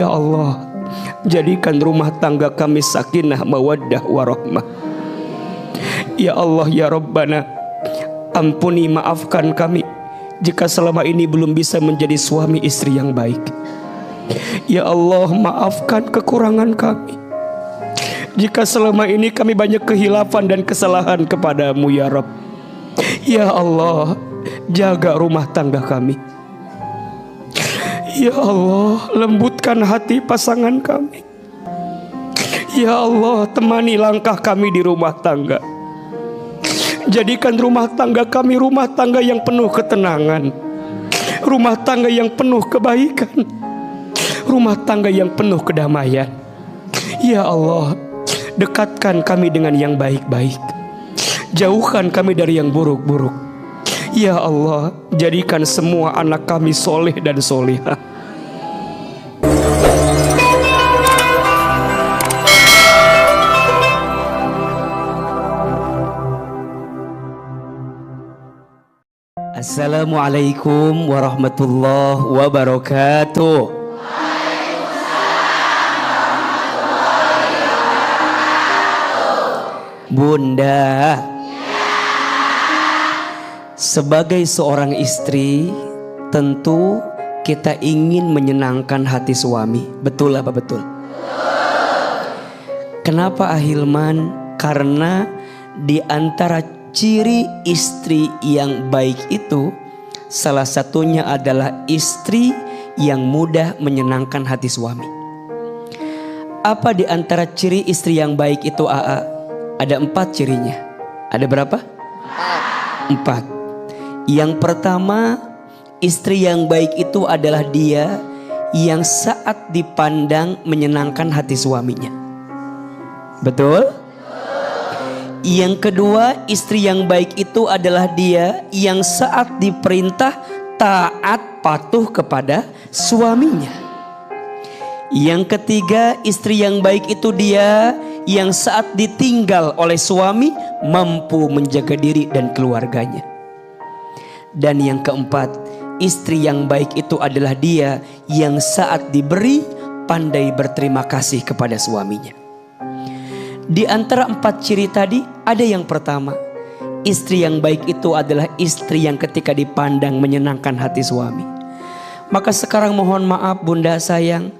Ya Allah, jadikan rumah tangga kami sakinah, mawaddah, warahmah. Ya Allah, ya Rabbana, ampuni, maafkan kami jika selama ini belum bisa menjadi suami istri yang baik. Ya Allah, maafkan kekurangan kami jika selama ini kami banyak kehilafan dan kesalahan kepadamu ya Rabb. Ya Allah, jaga rumah tangga kami. Ya Allah, lembutkan hati pasangan kami. Ya Allah, temani langkah kami di rumah tangga. Jadikan rumah tangga kami rumah tangga yang penuh ketenangan, rumah tangga yang penuh kebaikan, rumah tangga yang penuh kedamaian. Ya Allah, dekatkan kami dengan yang baik-baik, jauhkan kami dari yang buruk-buruk. Ya Allah, jadikan semua anak kami soleh dan solihah. Assalamualaikum warahmatullahi wabarakatuh. Bunda, sebagai seorang istri, tentu kita ingin menyenangkan hati suami. Betul apa betul? Kenapa Ahilman? Karena di antara ciri istri yang baik itu, salah satunya adalah istri yang mudah menyenangkan hati suami. Apa di antara ciri istri yang baik itu, AA? Ada 4 cirinya. Ada berapa? 4. Yang pertama, istri yang baik itu adalah dia yang saat dipandang menyenangkan hati suaminya. Betul? Yang kedua, istri yang baik itu adalah dia yang saat diperintah taat patuh kepada suaminya. Yang ketiga, istri yang baik itu dia yang saat ditinggal oleh suami mampu menjaga diri dan keluarganya. Dan yang keempat, istri yang baik itu adalah dia yang saat diberi pandai berterima kasih kepada suaminya. Di antara 4 ciri tadi ada yang pertama, istri yang baik itu adalah istri yang ketika dipandang menyenangkan hati suami. Maka sekarang mohon maaf Bunda sayang,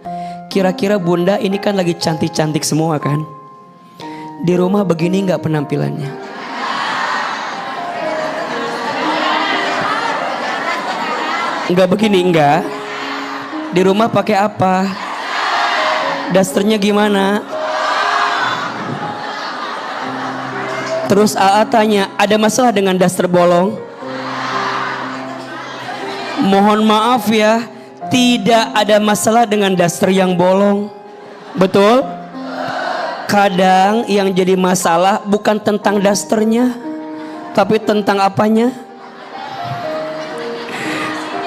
kira-kira Bunda ini kan lagi cantik-cantik semua kan? Di rumah begini nggak penampilannya? Nggak begini enggak? Di rumah pakai apa? Dasternya gimana? Terus AA tanya, ada masalah dengan daster bolong? Mohon maaf ya, tidak ada masalah dengan daster yang bolong. Betul? Kadang yang jadi masalah bukan tentang dasternya, tapi tentang apanya?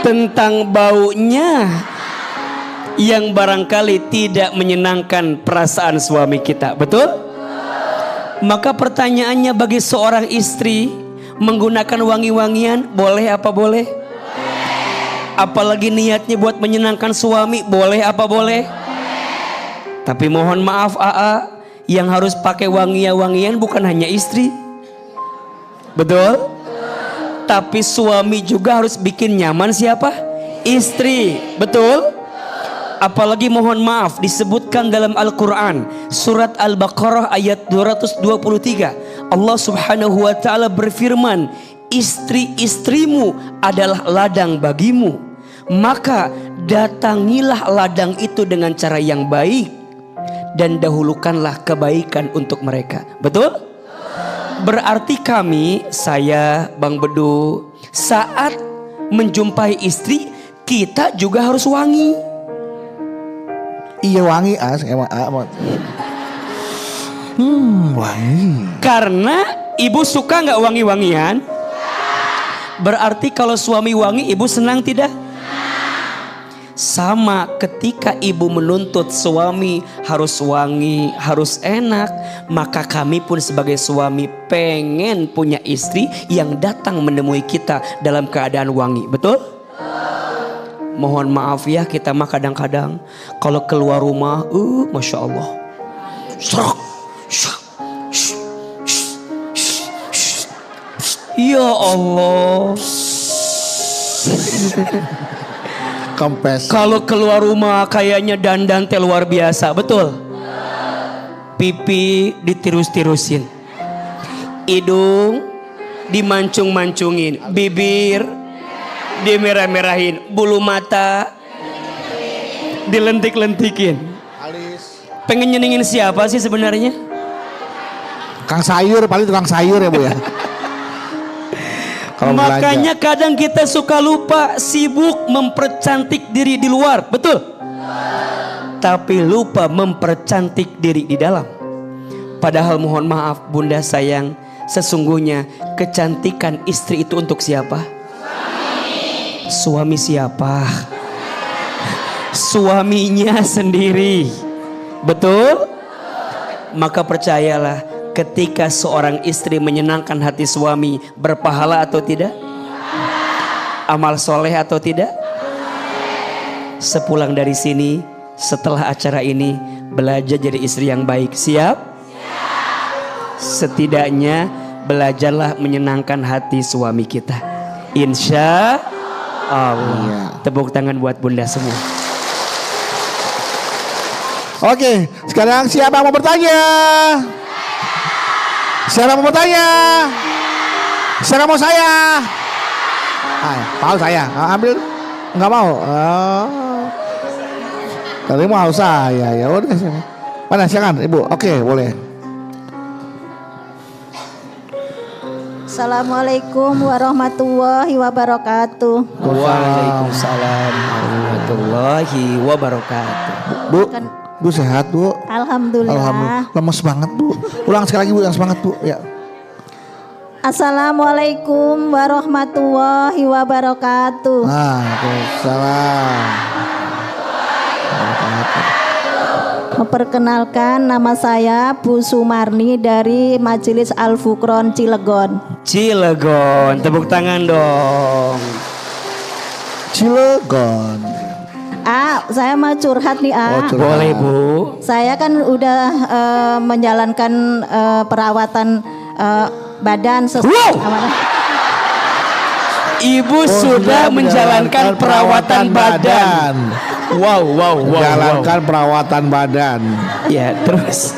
Tentang baunya yang barangkali tidak menyenangkan perasaan suami kita. Betul? Maka pertanyaannya, bagi seorang istri menggunakan wangi-wangian boleh apa boleh? Apalagi niatnya buat menyenangkan suami, boleh apa boleh? Tapi mohon maaf AA, yang harus pakai wangi-wangian bukan hanya istri. Betul? Tapi suami juga harus bikin nyaman siapa? Istri. Betul? Apalagi mohon maaf disebutkan dalam Al-Quran surat Al-Baqarah ayat 223, Allah subhanahu wa ta'ala berfirman, istri-istrimu adalah ladang bagimu, maka datangilah ladang itu dengan cara yang baik dan dahulukanlah kebaikan untuk mereka. Betul? Berarti kami, saya, Bang Bedu, saat menjumpai istri kita juga harus wangi. Iya wangi wangi. Karena ibu suka nggak wangi-wangian? Berarti kalau suami wangi ibu senang tidak? Sama ketika ibu menuntut suami harus wangi, harus enak, maka kami pun sebagai suami pengen punya istri yang datang menemui kita dalam keadaan wangi. Betul? Mohon maaf ya, kita mah kadang-kadang kalau keluar rumah, Masya Allah. Serak. Ya Allah. Kempes. Kalau keluar rumah kayaknya dandan teh luar biasa, betul? Pipi ditirus-tirusin, hidung dimancung-mancungin, bibir dimerah-merahin, bulu mata dilentik-lentikin. Pengen nyenengin siapa sih sebenarnya? Kang sayur, paling tukang sayur ya Bu ya. Kalau Makanya kadang kita suka lupa, sibuk mempercantik diri di luar, betul? Tapi lupa mempercantik diri di dalam. Padahal mohon maaf bunda sayang, sesungguhnya kecantikan istri itu untuk siapa? Suami siapa? Suaminya sendiri. Betul? Maka percayalah, ketika seorang istri menyenangkan hati suami, berpahala atau tidak? Amal soleh atau tidak? Sepulang dari sini, setelah acara ini, belajar jadi istri yang baik. Siap? Setidaknya belajarlah menyenangkan hati suami kita. Insya Allah. Tepuk tangan buat bunda semua. Oke, sekarang siapa yang mau bertanya? Siapa yang mau bertanya? Siapa mau saya? Mau saya? Ambil? Enggak mau? Tadi mau saya, ya udah. Mana silakan Ibu? Oke, boleh. Assalamualaikum warahmatullahi wabarakatuh. Waalaikumsalam warahmatullahi wabarakatuh. Bu sehat Bu? Alhamdulillah. Lemes banget Bu. Ulang sekali lagi Bu, yang semangat Bu. Ya. Assalamualaikum warahmatullahi wabarakatuh. Waalaikumsalam. Memperkenalkan, nama saya Bu Sumarni dari Majelis Al-Fukron Cilegon. Cilegon, tepuk tangan dong. Cilegon. Saya mau curhat nih Boleh Bu. Saya kan udah menjalankan perawatan badan sesuai amanah. Ibu sudah menjalankan perawatan badan. Wow. Menjalankan perawatan badan. Ya, terus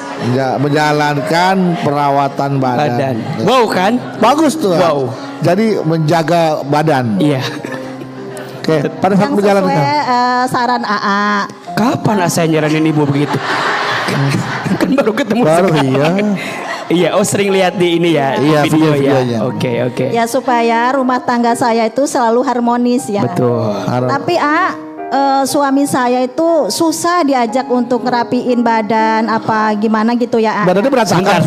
menjalankan perawatan badan. Wow kan? Bagus tuh. Wow. Jadi menjaga badan. Iya. Oke, pada saat Yang menjalankan. sesuai saran AA. Kapan saya nyaranin ibu begitu? Kan baru ketemu Baru sekarang. iya. Iya, seling lihat di ini ya, Iya, video ya. videonya. Oke. Ya supaya rumah tangga saya itu selalu harmonis ya. Betul. Tapi suami saya itu susah diajak untuk ngerapiin badan apa gimana gitu ya. Badannya berantakan.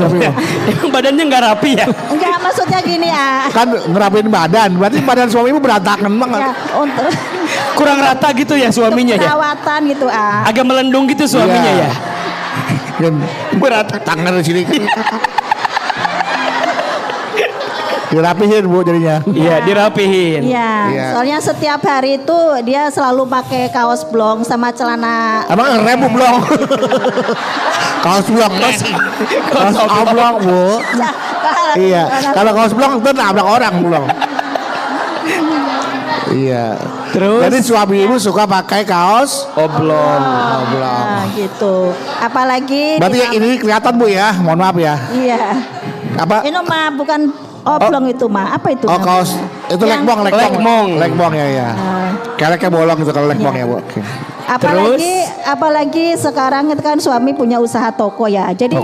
Emang badannya nggak rapi ya? Enggak, maksudnya gini Kan ngerapiin badan, berarti badan suamimu berantakan banget. Ya, untuk Kurang rata gitu ya suaminya ya? perawatan gitu Agak melendung gitu suaminya Iya. ya? Dan berat tangan di sini. Dirapihin Bu jadinya. Iya, dirapihin. Iya, Iya. soalnya setiap hari itu dia selalu pakai kaos blong sama celana. Emang ngerem Bu blong? Kaos blong. Kaos oblong Bu. Ya, Iya, kalau kaos blong itu nabrak orang blong. Iya. Terus? Jadi suami ibu suka pakai kaos Oblong. oblong. Nah, gitu. Apalagi Berarti yang ini kelihatan Bu ya, mohon maaf ya. Iya. Apa? Ini mah bukan oblong itu mah. Apa itu? Oh kaos itu Yang- lekbong ya. Keleknya bolong itu kalau lekbong ya Bu. Oke. Apalagi sekarang itu kan suami punya usaha toko ya. Jadi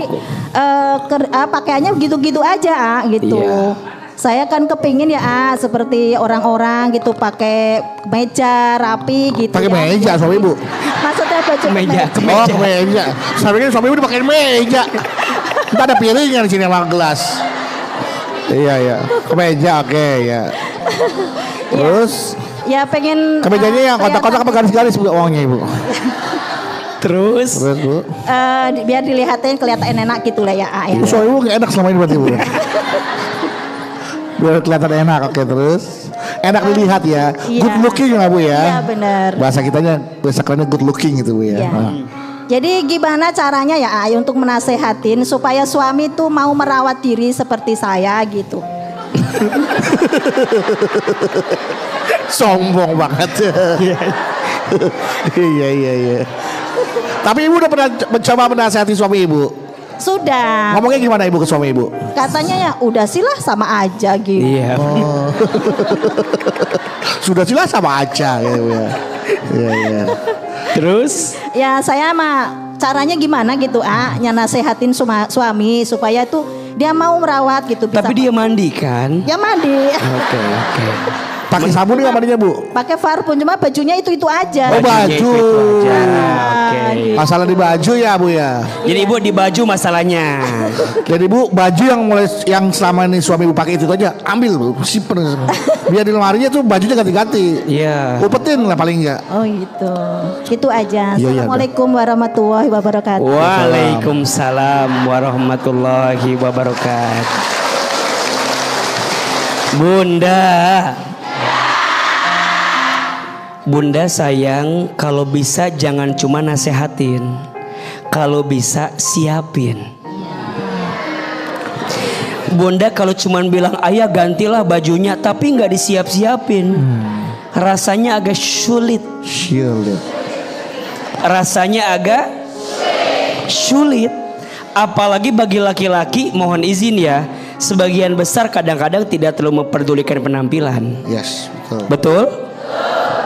pakaiannya gitu-gitu aja gitu. Iya. Saya kan kepingin ya seperti orang-orang gitu pakai meja rapi gitu. Pakai ya. meja suami ibu. Maksudnya baju Meja. Oh meja. Saya pikir suami ibu pakai meja. Kita ada piringan di sini sama gelas. Iya. Kemeja oke ya. Terus Ya pengen kemejanya yang kotak-kotak apa garis-garis Bu uangnya ibu? Terus Bu. biar dilihatin kelihatan enak gitu lah ya. Ya. Suami ibu nggak enak selama ini berarti Bu. Biar kelihatan enak oke terus. enak dilihat ya. Iya. Good looking lah Bu ya. Iya benar. Bahasa kitanya bahasa kerennya good looking gitu Bu ya. Iya. Nah. Jadi gimana caranya ya Ay untuk menasehatin supaya suami tuh mau merawat diri seperti saya gitu. Sombong banget. Iya. Tapi Ibu udah pernah mencoba menasehati suami Ibu? Sudah. Ngomongnya gimana Ibu ke suami Ibu? Katanya ya udah silah sama aja gitu. Iya. Oh. Sudah jelas sama aja gitu ya. Iya. Terus Ya saya mah caranya gimana gitu nasehatin suami supaya tuh dia mau merawat gitu. Bisa tapi dia mandi kan? Ya mandi. Oke. Pakai sabun nggak mandinya Bu? Pakai parfum cuma bajunya itu aja. Oh, Bajunya baju. itu aja. Oke. Masalah di baju ya Bu ya. Jadi Ibu di baju masalahnya. Jadi Bu, baju yang selama ini suami Bu pakai itu aja ambil Bu, simpen. Biar di lemarinya tuh bajunya ganti-ganti. Iya. Upetin lah paling enggak. Oh gitu. Gitu aja. Iya, Assalamualaikum warahmatullahi wabarakatuh. Waalaikumsalam warahmatullahi wabarakatuh. Bunda sayang, kalau bisa jangan cuma nasehatin, kalau bisa siapin. Bunda kalau cuma bilang ayah gantilah bajunya tapi nggak disiap-siapin, rasanya agak sulit. Rasanya agak sulit. Apalagi bagi laki-laki, mohon izin ya, sebagian besar kadang-kadang tidak terlalu memperdulikan penampilan. Yes, betul. Betul?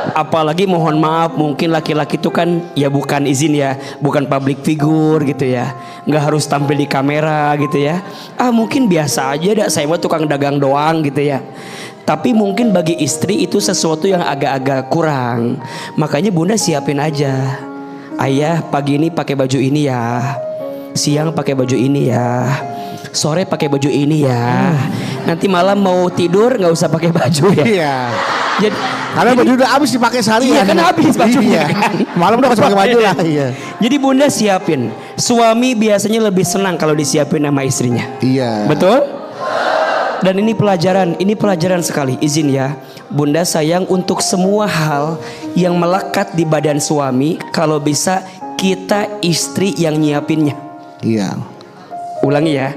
Apalagi mohon maaf, mungkin laki-laki itu kan ya bukan izin ya, bukan public figure gitu ya, nggak harus tampil di kamera gitu ya. Mungkin biasa aja dah, saya mah tukang dagang doang gitu ya. Tapi mungkin bagi istri itu sesuatu yang agak-agak kurang. Makanya Bunda siapin aja. Ayah pagi ini pakai baju ini ya, siang pakai baju ini ya, sore pakai baju ini ya. Nanti malam mau tidur nggak usah pakai baju ya. Iya. Jadi, Karena baju udah habis dipakai sehari. iya kan habis bajunya kan. Malam udah kasih pakai baju lah. Iya. Jadi Bunda siapin. Suami biasanya lebih senang kalau disiapin sama istrinya. Iya. Betul? Dan ini pelajaran sekali. Izin ya, Bunda sayang untuk semua hal yang melekat di badan suami, kalau bisa kita istri yang nyiapinnya. Iya. Ulangi ya.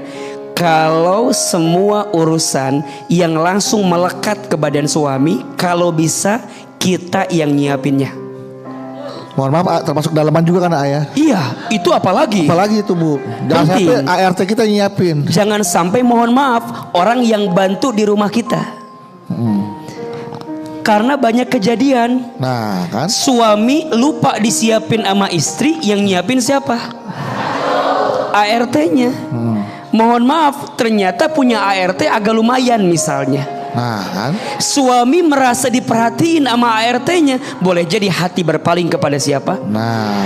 Kalau semua urusan yang langsung melekat ke badan suami, kalau bisa kita yang nyiapinnya. Mohon maaf, termasuk dalaman juga kan Ayah? Iya, itu apalagi? Apalagi itu Bu. Jangan Penting. sampai ART kita nyiapin. Jangan sampai mohon maaf orang yang bantu di rumah kita. Karena banyak kejadian Nah kan. suami lupa disiapin sama istri, yang nyiapin siapa? ART-nya. Mohon maaf, ternyata punya ART agak lumayan misalnya. Nah kan. Suami merasa diperhatiin sama ART-nya, boleh jadi hati berpaling kepada siapa? Nah,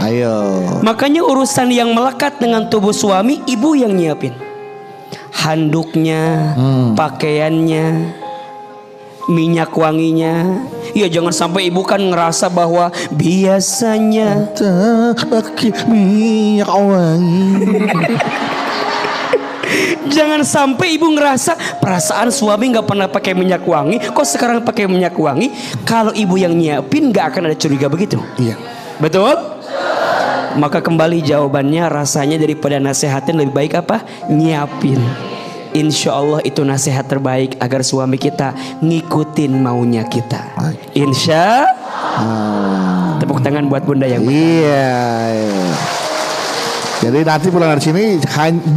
ayo. Makanya urusan yang melekat dengan tubuh suami, ibu yang nyiapin. Handuknya, pakaiannya, minyak wanginya. Ya jangan sampai ibu kan ngerasa bahwa biasanya pakai minyak wangi. Jangan sampai ibu ngerasa perasaan suami nggak pernah pakai minyak wangi, kok sekarang pakai minyak wangi. Kalau ibu yang nyiapin nggak akan ada curiga begitu. Iya. Betul? Maka kembali jawabannya, rasanya daripada nasehatin lebih baik apa? Nyiapin. Insya Allah itu nasihat terbaik agar suami kita ngikutin maunya kita. Insya Tepuk tangan buat Bunda yang Iya. Jadi nanti pulang dari sini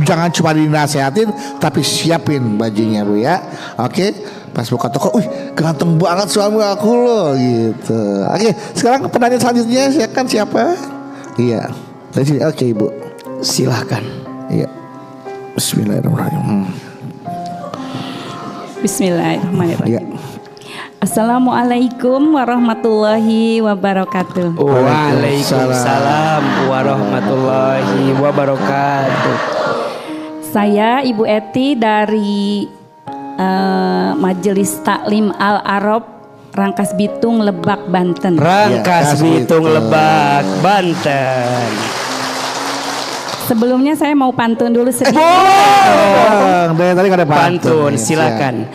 jangan cuma dinasehatin, tapi siapin bajunya Bu ya. Oke. Pas buka toko, ganteng banget suami aku loh gitu. Oke, sekarang penanya selanjutnya siapa? Iya. Dari sini. Oke Ibu. silahkan. Iya. Bismillahirrahmanirrahim. Bismillahirrahmanirrahim. Iya. Assalamualaikum warahmatullahi wabarakatuh. Waalaikumsalam warahmatullahi wabarakatuh. Saya Ibu Eti dari Majelis Taklim Al Arab Rangkas Bitung, Lebak, Banten. Rangkas Ya, Bitung, Bitung. Lebak, Banten. Sebelumnya saya mau pantun dulu sedikit. Dari tadi nggak ada Pantun, ya. silakan.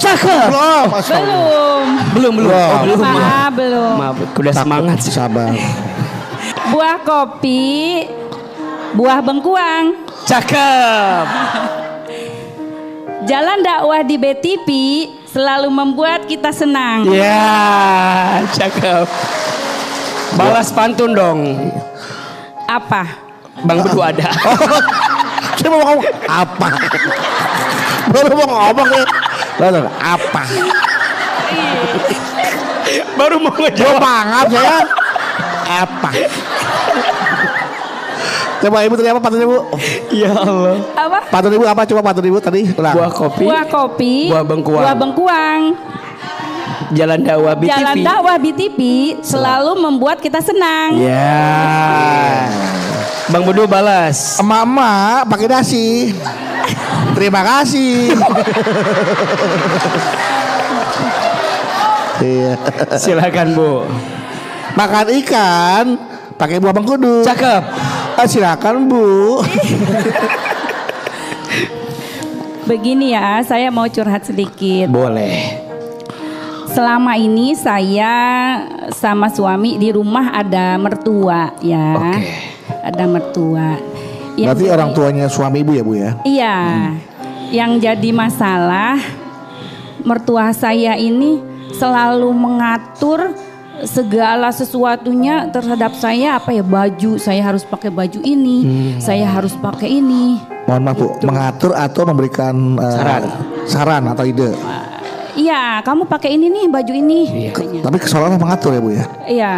Cakep. Belum. Astagfirullah. Belum. Belum. Oh, belum. Maaf, belum. Maaf, udah semangat sih. Sabar. Buah kopi, buah bengkuang. Cakep. Jalan dakwah di BTV selalu membuat kita senang. Ya, cakep. Balas pantun dong. Apa? Bang Bedu ada. Saya mau ngomong apa? Baru mau ngomong ya. Lalu apa? Baru mau Jawab ngejawab. banget saya. Apa? Coba ibu tadi apa pantun ibu? Ya Allah. Apa? Pantun ibu apa? Coba pantun ibu tadi. Ulang. Buah kopi. Buah kopi, Buah bengkuang. buah bengkuang. Jalan dakwah BTV. Jalan dakwah BTV selalu membuat kita senang. Ya. Bang Bedu balas. Emak-emak pakai dasi. Terima kasih. Iya. Silakan Bu. Makan ikan pakai buah mengkudu. Cakep. Silakan Bu. Begini ya, saya mau curhat sedikit. Boleh. Selama ini saya sama suami di rumah ada mertua ya. Oke. Ada mertua. Yang Berarti jadi- orang tuanya suami ibu ya Bu ya? Iya. Yang jadi masalah mertua saya ini selalu mengatur segala sesuatunya terhadap saya, apa ya, baju saya harus pakai baju ini, saya harus pakai ini. Mohon maaf Bu, mengatur atau memberikan saran atau ide. Iya, kamu pakai ini nih, baju ini. katanya. Tapi seolah mengatur ya Bu ya? Iya.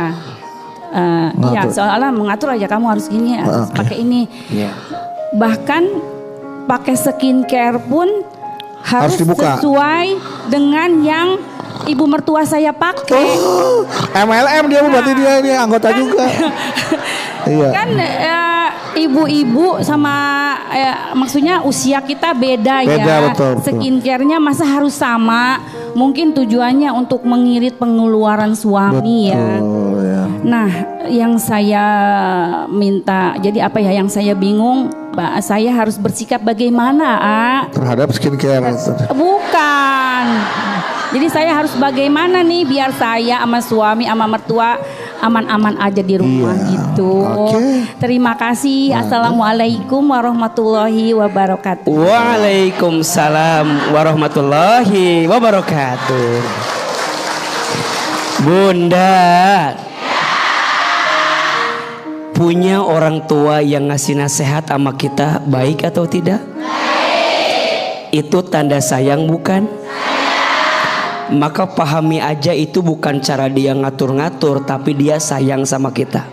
Iya, Mengatur. soalnya mengatur aja kamu harus gini, harus Oke. pakai ini. Iya. Bahkan pakai skincare pun harus dibuka. sesuai dengan yang ibu mertua saya pakai. MLM dia Bu, berarti dia ini anggota juga. Iya. Kan ibu-ibu sama maksudnya usia kita beda, Beda, ya. betul. Skincare-nya masa harus sama? Mungkin tujuannya untuk mengirit pengeluaran suami ya. Oh ya. Nah, yang saya minta, jadi apa ya, yang saya bingung, Mbak, saya harus bersikap bagaimana, Terhadap skincare. Bukan. Jadi saya harus bagaimana nih biar saya sama suami sama mertua aman-aman aja di rumah Iya, gitu. oke. Terima kasih. Assalamualaikum warahmatullahi wabarakatuh. Waalaikumsalam warahmatullahi wabarakatuh. Bunda, punya orang tua yang ngasih nasihat sama kita baik atau tidak? Baik. Itu tanda sayang bukan? Maka pahami aja itu bukan cara dia ngatur-ngatur, tapi dia sayang sama kita.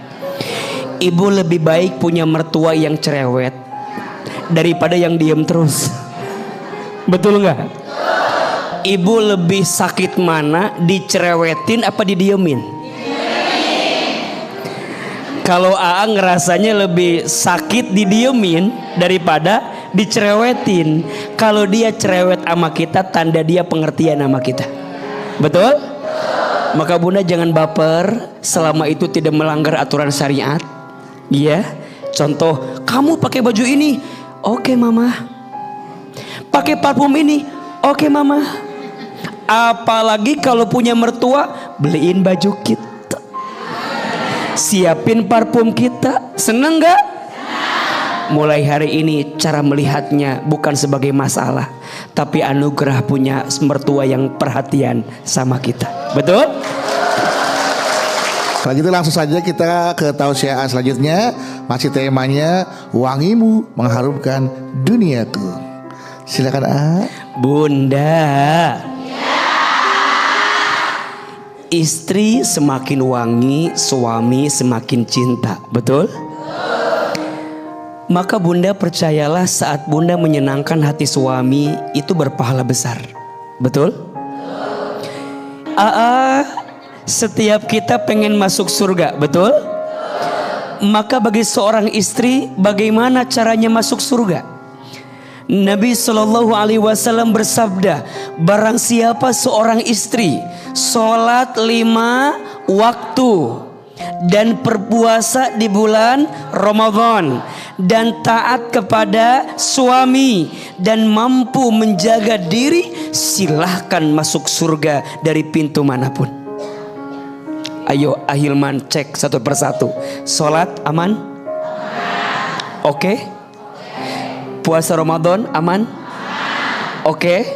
Ibu lebih baik punya mertua yang cerewet daripada yang diem terus. Betul nggak? Ibu lebih sakit mana, dicerewetin apa didiemin? Kalau AA ngerasanya lebih sakit didiemin daripada dicerewetin. Kalau dia cerewet sama kita, tanda dia pengertian sama kita. Betul? Maka Bunda jangan baper selama itu tidak melanggar aturan syariat. Iya. Contoh, kamu pakai baju ini, oke mama. Pakai parfum ini, oke mama. Apalagi kalau punya mertua, beliin baju kita, siapin parfum kita, seneng gak? Mulai hari ini cara melihatnya bukan sebagai masalah, tapi anugerah punya mertua yang perhatian sama kita. Betul? Kalau gitu langsung saja kita ke tausiah selanjutnya. Masih temanya wangimu mengharumkan duniaku. Silakan Bunda. Istri semakin wangi, suami semakin cinta. Betul? Maka Bunda percayalah, saat Bunda menyenangkan hati suami itu berpahala besar. Betul? Setiap kita pengen masuk surga, betul? Maka bagi seorang istri, bagaimana caranya masuk surga? Nabi Shallallahu Alaihi Wasallam bersabda, barang siapa seorang istri sholat 5 waktu dan berpuasa di bulan Ramadan dan taat kepada suami dan mampu menjaga diri, silahkan masuk surga dari pintu manapun. Ayo Ahilman cek satu persatu. Sholat aman? Oke. Puasa Ramadan aman? Oke.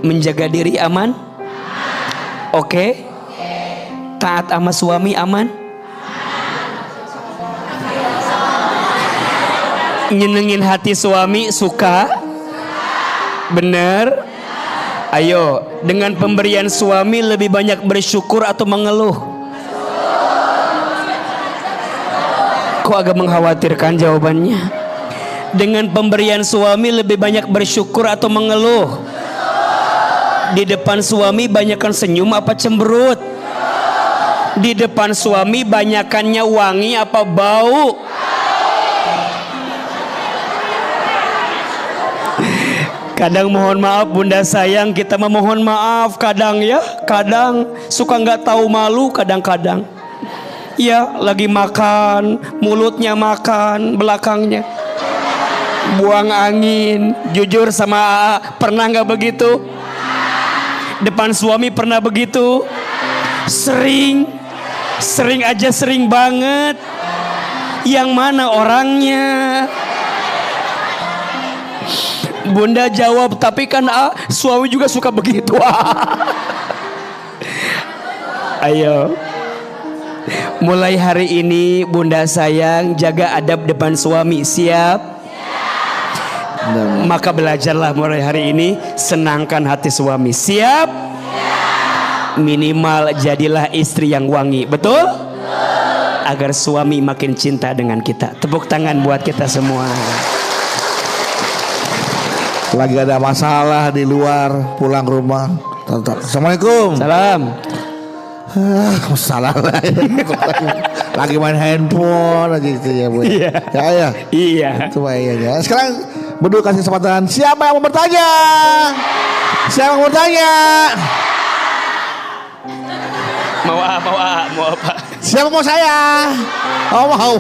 Menjaga diri aman? Oke. Taat sama suami aman? Nyenengin hati suami suka? Bener? Ayo, dengan pemberian suami lebih banyak bersyukur atau mengeluh? Kok agak mengkhawatirkan jawabannya? Dengan pemberian suami lebih banyak bersyukur atau mengeluh? Di depan suami banyakan senyum apa cemberut? Di depan suami banyakannya wangi apa bau? Kadang mohon maaf bunda sayang, kita memohon maaf kadang ya, kadang suka nggak tahu malu kadang-kadang. Ya lagi makan, mulutnya makan, belakangnya buang angin. Jujur sama AA, pernah nggak begitu? Depan suami pernah begitu? Sering aja, sering banget. Yang mana orangnya? Bunda jawab, tapi kan suami juga suka begitu. Ayo, mulai hari ini bunda sayang jaga adab depan suami. Siap? Maka belajarlah mulai hari ini senangkan hati suami. Siap? Minimal jadilah istri yang wangi. Betul? Agar suami makin cinta dengan kita. Tepuk tangan buat kita semua. Lagi ada masalah di luar, pulang rumah. Assalamualaikum. Salam. Salah lagi main handphone aja gitu ya Bu. Iya. Ya. Iya. Coba ya. Sekarang berdua kasih kesempatan. Siapa yang mau bertanya? Siapa yang mau bertanya? Mau apa? Siapa mau saya? Oh mau.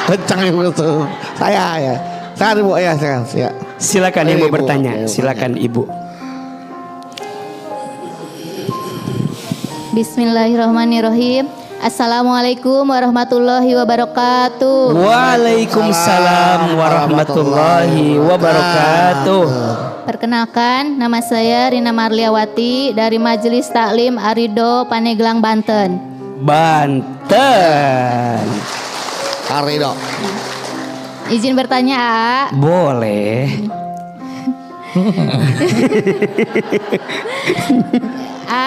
Kencang itu. Saya ya. Saya Bu ya, saya. Silakan yang mau Ibu. bertanya. Silakan Ibu. Bismillahirrahmanirrahim. Assalamualaikum warahmatullahi wabarakatuh. Waalaikumsalam warahmatullahi wabarakatuh. Perkenalkan, nama saya Rina Marliawati dari Majelis Taklim Arido Paneglang, Banten. Banten. Arido. Izin bertanya, A. Boleh.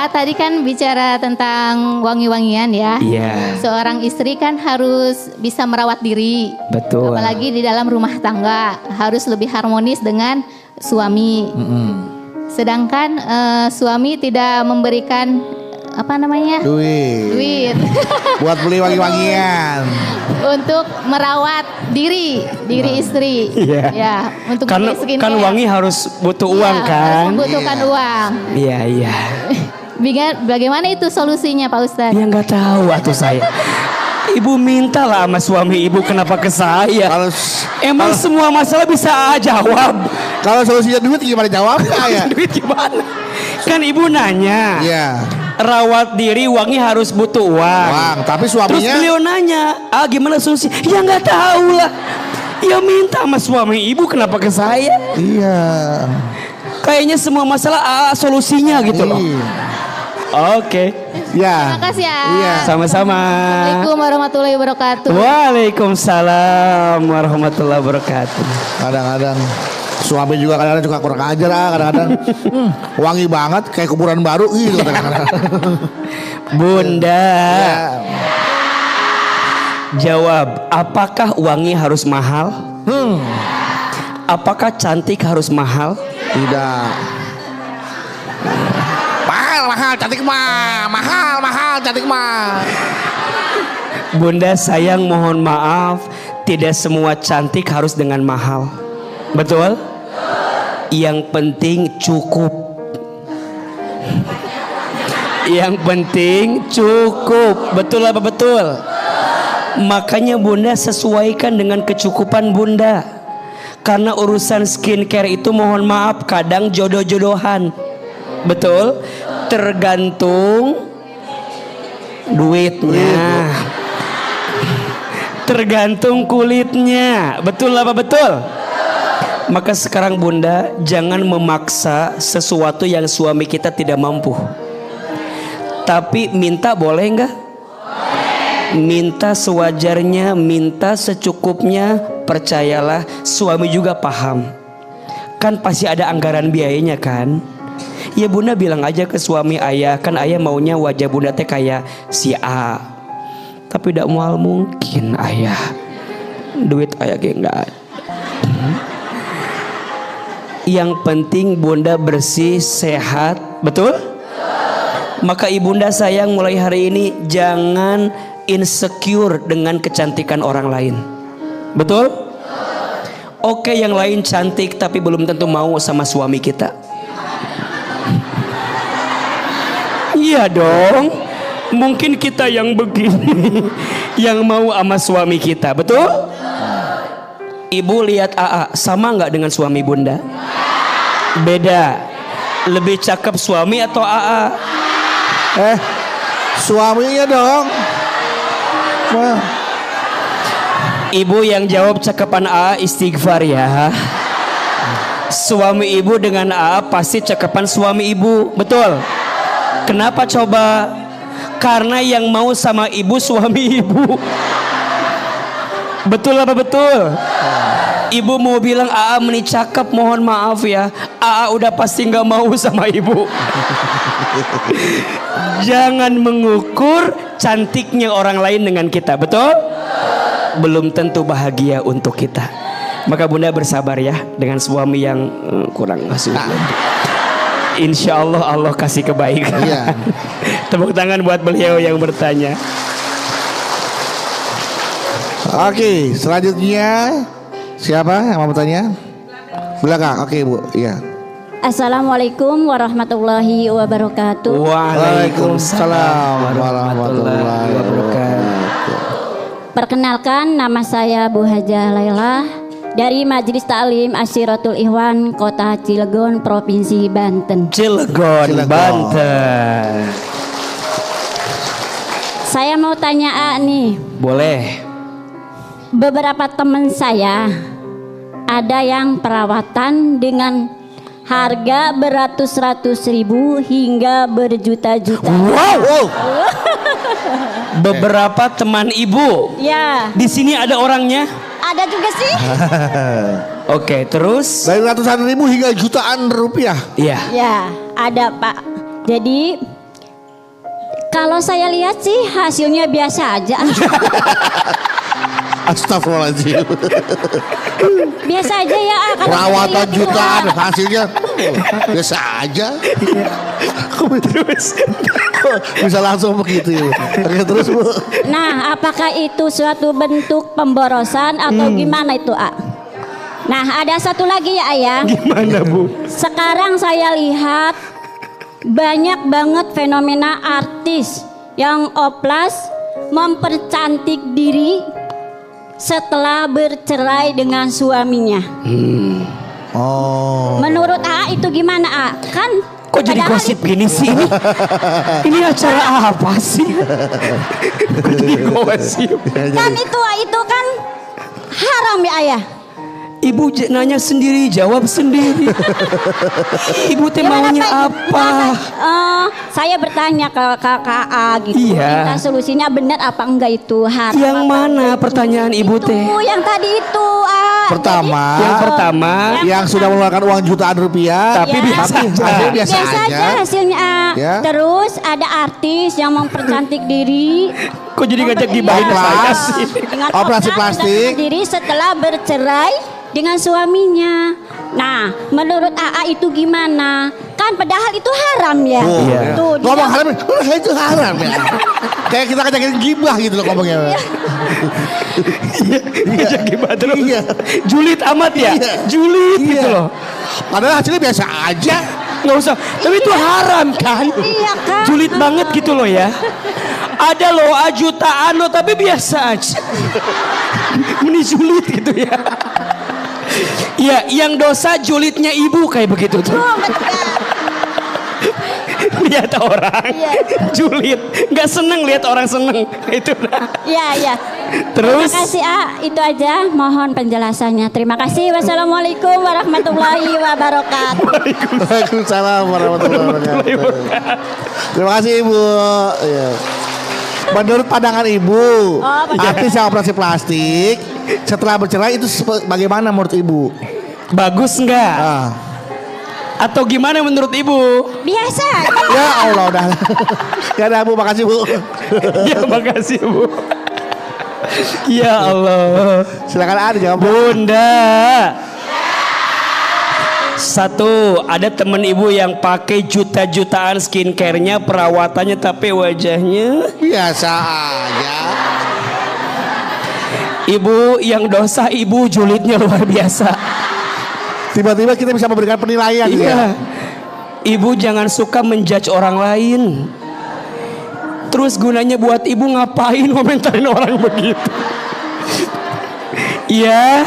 Tadi kan bicara tentang wangi-wangian ya. Iya. Seorang istri kan harus bisa merawat diri. Betul. Apalagi di dalam rumah tangga harus lebih harmonis dengan suami. Sedangkan suami tidak memberikan duit Buat beli wangi-wangian. untuk merawat diri istri. Iya. Ya, untuk Kan beli skincare. kan wangi harus butuh Iya, uang kan? harus membutuhkan uang. Iya. Bagaimana itu solusinya Pak Ustadz? Ya nggak tahu atuh saya. Ibu minta lah sama suami ibu, kenapa ke saya? Emang semua masalah bisa jawab. Kalau solusinya duit gimana jawabnya ya? Duit gimana? Kan ibu nanya. Iya. Rawat diri wangi harus butuh uang. Tapi Terus suaminya beliau nanya, gimana solusi? Ya nggak tahu lah. Ya minta sama suami ibu, kenapa ke saya? iya. Kayaknya semua masalah solusinya gitu loh. Oke. Ya. Terima kasih ya. Iya. Sama-sama. Assalamualaikum warahmatullahi wabarakatuh. Waalaikumsalam warahmatullahi wabarakatuh. Kadang-kadang suami juga kadang-kadang suka kurang ajar kadang-kadang wangi banget kayak kuburan baru gitu kadang-kadang. Bunda, Ya. jawab, apakah wangi harus mahal? Apakah cantik harus mahal? Tidak. Mahal cantik mah. Mahal cantik mah. Bunda sayang mohon maaf, tidak semua cantik harus dengan mahal. Betul? Yang penting cukup. Yang penting cukup. Betul apa betul? Makanya Bunda sesuaikan dengan kecukupan Bunda. Karena urusan skincare itu mohon maaf kadang jodoh-jodohan. Betul? Tergantung duitnya. Tergantung kulitnya. Betul apa betul? Maka sekarang Bunda jangan memaksa sesuatu yang suami kita tidak mampu. Tapi minta boleh enggak? Minta sewajarnya, minta secukupnya. Percayalah suami juga paham. Kan pasti ada anggaran biayanya kan. Ya Bunda bilang aja ke suami ayah, kan ayah maunya wajah Bunda teh kayak si A. Tapi tidak mual mungkin ayah. Duit ayah kayak enggak ada. Yang penting Bunda bersih, sehat, betul? Maka ibunda sayang mulai hari ini jangan insecure dengan kecantikan orang lain. Betul? Oke, yang lain cantik tapi belum tentu mau sama suami kita. Iya dong. Mungkin kita yang begini yang mau sama suami kita, betul? Ibu lihat AA sama nggak dengan suami Bunda? Beda. Lebih cakep suami atau AA? Suaminya dong. Wah. Ibu yang jawab cakepan AA istighfar ya. Suami ibu dengan AA pasti cakepan suami ibu, betul? Kenapa coba? Karena yang mau sama ibu suami ibu. Betul apa betul? Ibu mau bilang AA meni cakep, mohon maaf ya, AA udah pasti nggak mau sama ibu. Jangan mengukur cantiknya orang lain dengan kita, betul? Belum tentu bahagia untuk kita. Maka Bunda bersabar ya dengan suami yang kurang masuk. Insya Allah Allah kasih kebaikan. Iya. Tepuk tangan buat beliau yang bertanya. Oke, selanjutnya siapa yang mau bertanya? Belakang. Oke, Bu. Iya. Assalamualaikum warahmatullahi wabarakatuh. Waalaikumsalam warahmatullahi wabarakatuh. Perkenalkan, nama saya Bu Hajah Laila dari Majelis Ta'lim Asyiratul Ikhwan Kota Cilegon, Provinsi Banten. Cilegon. Banten. Saya mau tanya nih. Boleh. Beberapa teman saya ada yang perawatan dengan harga beratus-ratus ribu hingga berjuta-juta. Wow. Beberapa teman ibu. Ya. Di sini ada orangnya? Ada juga sih. Oke, terus? Dari ratusan ribu hingga jutaan rupiah. Iya. Ya, ada Pak. Jadi kalau saya lihat sih hasilnya biasa aja. Astagfirullahaladzim. Biasa aja ya. Perawatan jutaan hasilnya biasa aja. Terus? Bisa langsung begitu ya. Oke, terus Bu. Nah, apakah itu suatu bentuk pemborosan atau gimana itu, A? Nah, ada satu lagi ya, Ayah. Gimana Bu? Sekarang saya lihat banyak banget fenomena artis yang oplas mempercantik diri setelah bercerai dengan suaminya. Oh. Menurut A itu gimana, A? Kan Kok jadi padahal gosip gini sih? Ini acara apa sih? Kok jadi gosip? kan itu kan haram ya, Ayah. Ibu nanya sendiri, jawab sendiri. Ibu teh maunya apa? Saya bertanya ke KKA gitu. Iya. Minta solusinya benar apa enggak itu haram? Yang apa mana enggak itu? pertanyaan ibu teh? Itu yang tadi itu. Pertama, Yang pertama, yang sudah mengeluarkan uang jutaan rupiah, tapi Ya. biasa aja. hasilnya biasa Biasa aja aja. hasilnya. Ya. Terus ada artis yang mempercantik diri. Kok jadi ngajak gibahin Iya. saya sih? Dengan Operasi oplas plastik. diri setelah bercerai dengan suaminya. Nah, menurut AA itu gimana? Kan padahal itu haram ya. Oh, Iya. Tuh, dia- ngomong haram, itu haram ya. Kayak kita ngajakin gibah gitu loh ngomongnya. Ngajak gibah terus. Iya. Julid amat ya? Iya. Julid gitu Iya. loh. Padahal hasilnya biasa aja. Nggak usah. Tapi itu haram kan? Iya kan? Julid banget gitu loh ya. Ada loh jutaan loh tapi biasa aja. Ini julid gitu ya. Ya, yang dosa julidnya ibu kayak begitu tuh. Oh, betul. Lihat orang julid, nggak seneng lihat orang seneng itu. Iya. Terus Terima kasih itu aja. Mohon penjelasannya. Terima kasih. Wassalamualaikum warahmatullahi wabarakatuh. Waalaikumsalam warahmatullahi wabarakatuh. Terima kasih Ibu. Ya. Menurut pandangan Ibu, artis yang operasi plastik setelah bercerai itu bagaimana menurut Ibu? bagus nggak? Ah. Atau gimana menurut ibu? Biasa. Ya Allah udah. Gak ada Bu, makasih Bu. Ya makasih bu. Ya Allah. Silakan ada jawab. Bunda. Satu, ada temen ibu yang pakai juta-jutaan skincare-nya, perawatannya, tapi wajahnya Biasa aja. ibu yang dosa, ibu julidnya luar biasa. Tiba-tiba kita bisa memberikan penilaian Iya. ya. Ibu jangan suka menjudge orang lain. Terus gunanya buat ibu ngapain komentarin orang begitu? Iya.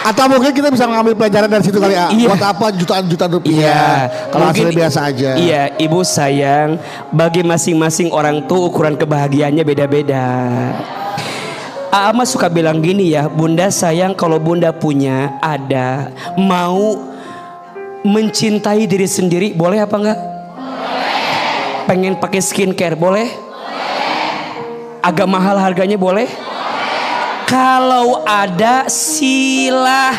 Atau mungkin kita bisa mengambil pelajaran dari situ kali ya. Iya. Buat apa jutaan-jutaan rupiah? Iya, Kalau mungkin hasilnya biasa aja. Iya, ibu sayang, bagi masing-masing orang tuh ukuran kebahagiaannya beda-beda. Ama suka bilang gini ya, bunda sayang kalau bunda punya, ada, mau mencintai diri sendiri, boleh apa enggak? Boleh. Pengen pakai skincare, boleh? Boleh. Agak mahal harganya, boleh? Kalau ada silahkan.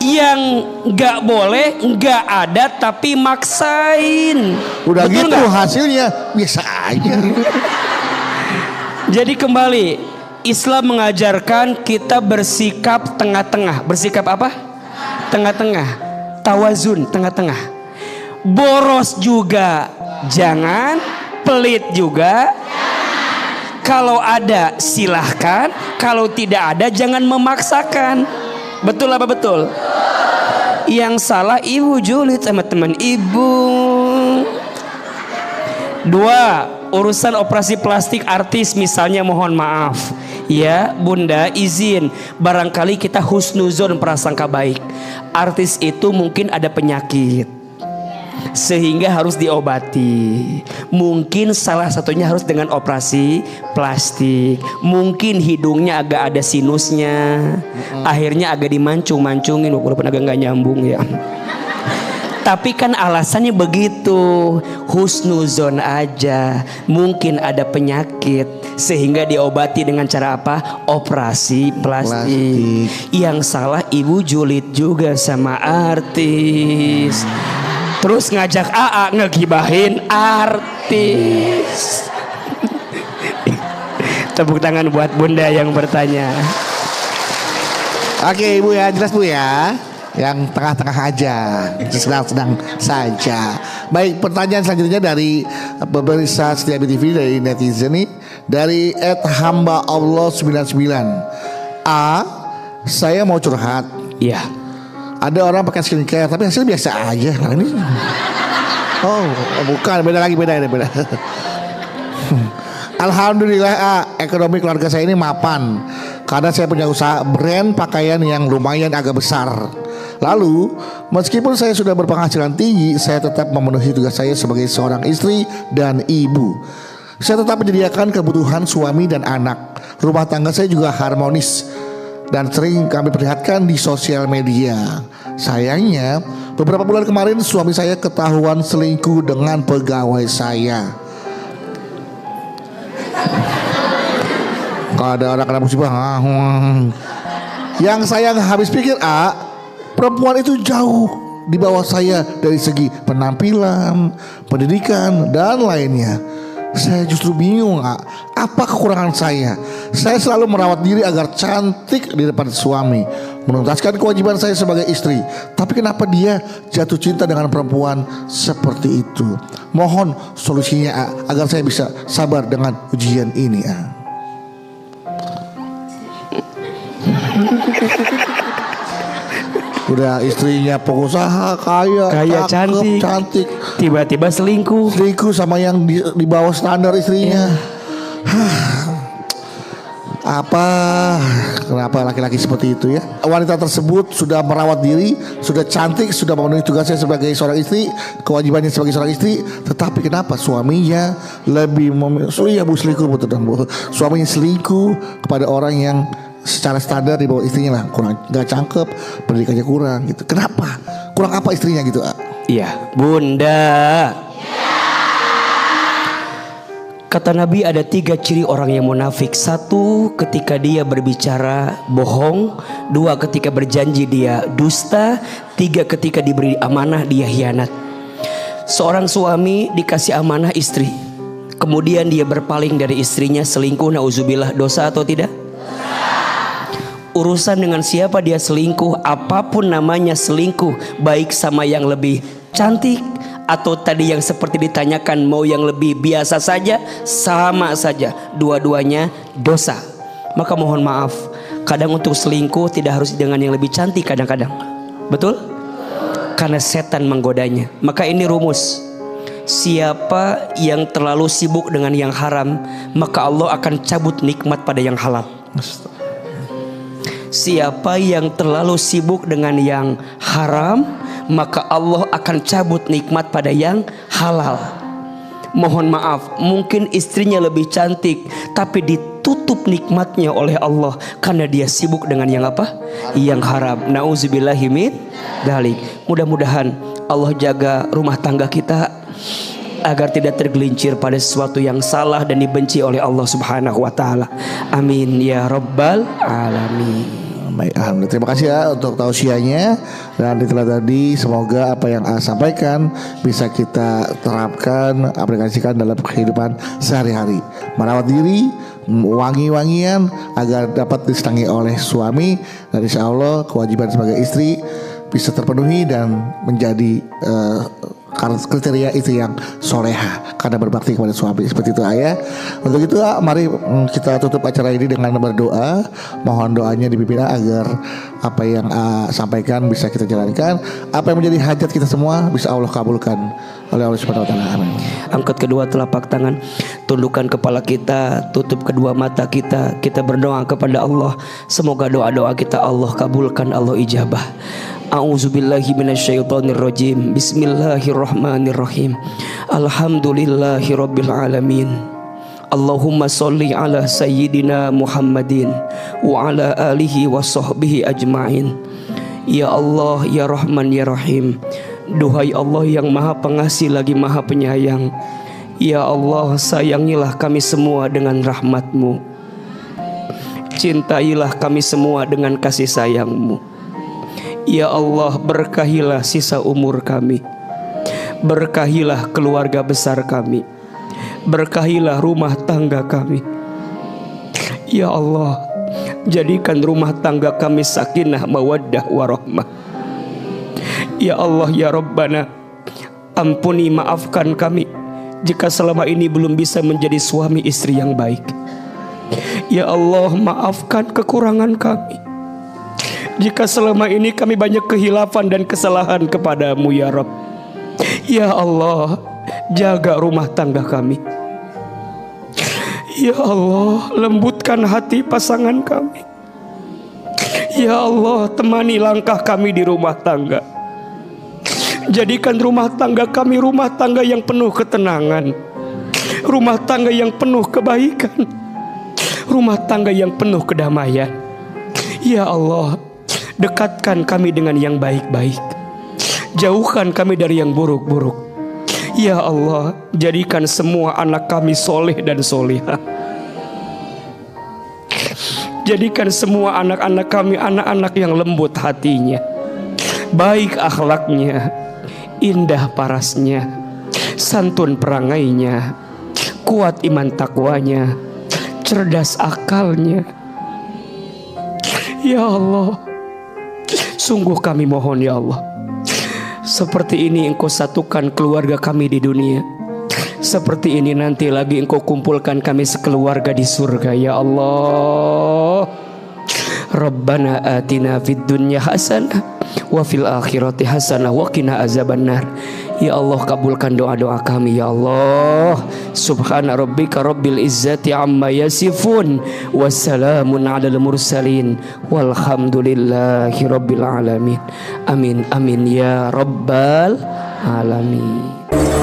Yang nggak boleh nggak ada tapi maksain. Udah Betul gitu nggak? hasilnya biasa aja. Jadi kembali, Islam mengajarkan kita bersikap tengah-tengah. Bersikap apa? Tengah-tengah. Tawazun, tengah-tengah. Boros juga jangan, pelit juga. Kalau ada silahkan, kalau tidak ada jangan memaksakan. Betul apa betul? Yang salah ibu julid sama teman ibu. Dua, urusan operasi plastik artis misalnya, mohon maaf ya bunda, izin, barangkali kita husnuzon, prasangka baik, artis itu mungkin ada penyakit sehingga harus diobati. Mungkin salah satunya harus dengan operasi plastik. Mungkin hidungnya agak ada sinusnya, akhirnya agak dimancung-mancungin, walaupun agak nggak nyambung ya. Tapi kan alasannya begitu, husnuzon aja. Mungkin ada penyakit sehingga diobati dengan cara apa? Operasi plastik. Yang salah ibu julid juga sama artis. Terus ngajak AA ngegibahin artis. Tepuk tangan buat bunda yang bertanya. Oke Ibu ya, jelas Bu ya. Yang tengah-tengah aja, sedang-sedang saja. Baik, pertanyaan selanjutnya dari pemirsa Setia TV dari netizen nih, dari @hamba_Allah99. Saya mau curhat. Iya. Ada orang pakai skincare tapi hasilnya biasa aja. Nah, ini bukan, beda lagi, beda. Alhamdulillah ekonomi keluarga saya ini mapan karena saya punya usaha brand pakaian yang lumayan agak besar. Lalu meskipun saya sudah berpenghasilan tinggi, saya tetap memenuhi tugas saya sebagai seorang istri dan ibu. Saya tetap menyediakan kebutuhan suami dan anak. Rumah tangga saya juga harmonis dan sering kami perlihatkan di sosial media. Sayangnya beberapa bulan kemarin suami saya ketahuan selingkuh dengan pegawai saya. Kalau ada orang kena musibah, yang saya habis pikir, perempuan itu jauh di bawah saya dari segi penampilan, pendidikan, dan lainnya. Saya justru bingung, apa kekurangan saya? Saya selalu merawat diri agar cantik di depan suami, menuntaskan kewajiban saya sebagai istri. Tapi kenapa dia jatuh cinta dengan perempuan seperti itu? Mohon solusinya agar saya bisa sabar dengan ujian ini. Udah istrinya pengusaha kaya cakep, cantik. Tiba-tiba selingkuh Sama yang di bawah standar istrinya. Kenapa laki-laki seperti itu ya? Wanita tersebut sudah merawat diri, sudah cantik, sudah memenuhi tugasnya sebagai seorang istri, kewajibannya sebagai seorang istri. Tetapi kenapa suaminya lebih selingkuh, betul dan suaminya selingkuh kepada orang yang secara standar di bawah istrinya lah, kurang, gak cakep, pendidikannya kurang gitu. Kenapa? Kurang apa istrinya gitu? Iya, Bunda. Kata Nabi ada 3 ciri orang yang munafik. 1, ketika dia berbicara bohong. 2, ketika berjanji dia dusta. 3, ketika diberi amanah dia hianat. Seorang suami dikasih amanah istri, kemudian dia berpaling dari istrinya, selingkuh, nauzubillah, dosa atau tidak? Urusan dengan siapa dia selingkuh, apapun namanya selingkuh, baik sama yang lebih cantik atau tadi yang seperti ditanyakan mau yang lebih biasa saja, sama saja, dua-duanya dosa. Maka mohon maaf, kadang untuk selingkuh tidak harus dengan yang lebih cantik kadang-kadang. Betul? Karena setan menggodanya. Maka ini rumus. Siapa yang terlalu sibuk dengan yang haram, maka Allah akan cabut nikmat pada yang halal. Siapa yang terlalu sibuk dengan yang haram, maka Allah akan cabut nikmat pada yang halal. Mohon maaf, mungkin istrinya lebih cantik, tapi ditutup nikmatnya oleh Allah karena dia sibuk dengan yang apa? Yang haram. Nauzubillahi min dzalik. Mudah-mudahan Allah jaga rumah tangga kita agar tidak tergelincir pada sesuatu yang salah dan dibenci oleh Allah Subhanahu wa taala. Amin ya rabbal alamin. Baik, alhamdulillah. Terima kasih ya untuk tausiahnya dan itulah tadi, semoga apa yang sampaikan bisa kita terapkan, aplikasikan dalam kehidupan sehari-hari. Merawat diri, wangi-wangian agar dapat disenangi oleh suami, dan insya Allah kewajiban sebagai istri bisa terpenuhi dan menjadi kriteria istri yang soleha karena berbakti kepada suami, seperti itu ayah. Untuk itu mari kita tutup acara ini dengan berdoa. Mohon doanya dipimpin agar apa yang sampaikan bisa kita jalankan, apa yang menjadi hajat kita semua bisa Allah kabulkan oleh Allah Subhanahu wa taala. Amin. Angkat kedua telapak tangan, tundukkan kepala kita, tutup kedua mata kita. Kita berdoa kepada Allah, semoga doa-doa kita Allah kabulkan, Allah ijabah. A'udzubillahi minasyaitonirrajim. Bismillahirrahmanirrahim. Alhamdulillahirabbil alamin. Allahumma sholli ala sayyidina Muhammadin wa ala alihi wa sahbihi ajma'in. Ya Allah, ya Rahman, ya Rahim. Duhai Allah yang Maha Pengasih lagi Maha Penyayang, ya Allah, sayangilah kami semua dengan rahmat-Mu. Cintailah kami semua dengan kasih sayang-Mu. Ya Allah, berkahilah sisa umur kami, berkahilah keluarga besar kami, berkahilah rumah tangga kami. Ya Allah, jadikan rumah tangga kami sakinah, mawaddah, warahmah. Ya Allah, ya Rabbana, ampuni, maafkan kami jika selama ini belum bisa menjadi suami istri yang baik. Ya Allah, maafkan kekurangan kami jika selama ini kami banyak kehilafan dan kesalahan kepadamu ya Rabb. Ya Allah, jaga rumah tangga kami. Ya Allah, lembutkan hati pasangan kami. Ya Allah, temani langkah kami di rumah tangga. Jadikan rumah tangga kami rumah tangga yang penuh ketenangan, rumah tangga yang penuh kebaikan, rumah tangga yang penuh kedamaian. Ya Allah, dekatkan kami dengan yang baik-baik, jauhkan kami dari yang buruk-buruk. Ya Allah, jadikan semua anak kami soleh dan solehah. Jadikan semua anak-anak kami anak-anak yang lembut hatinya, baik akhlaknya, indah parasnya, santun perangainya, kuat iman takwanya, cerdas akalnya. Ya Allah, sungguh kami mohon ya Allah, seperti ini Engkau satukan keluarga kami di dunia, seperti ini nanti lagi Engkau kumpulkan kami sekeluarga di surga ya Allah. Rabbana atina fid dunya hasanah wa fil akhirati hasanah wa qina azabannar. Ya Allah, kabulkan doa-doa kami ya Allah. Subhana rabbika rabbil izzati amma yasifun, wassalamun alal mursalin, walhamdulillahi rabbil alamin. Amin amin ya rabbal alamin.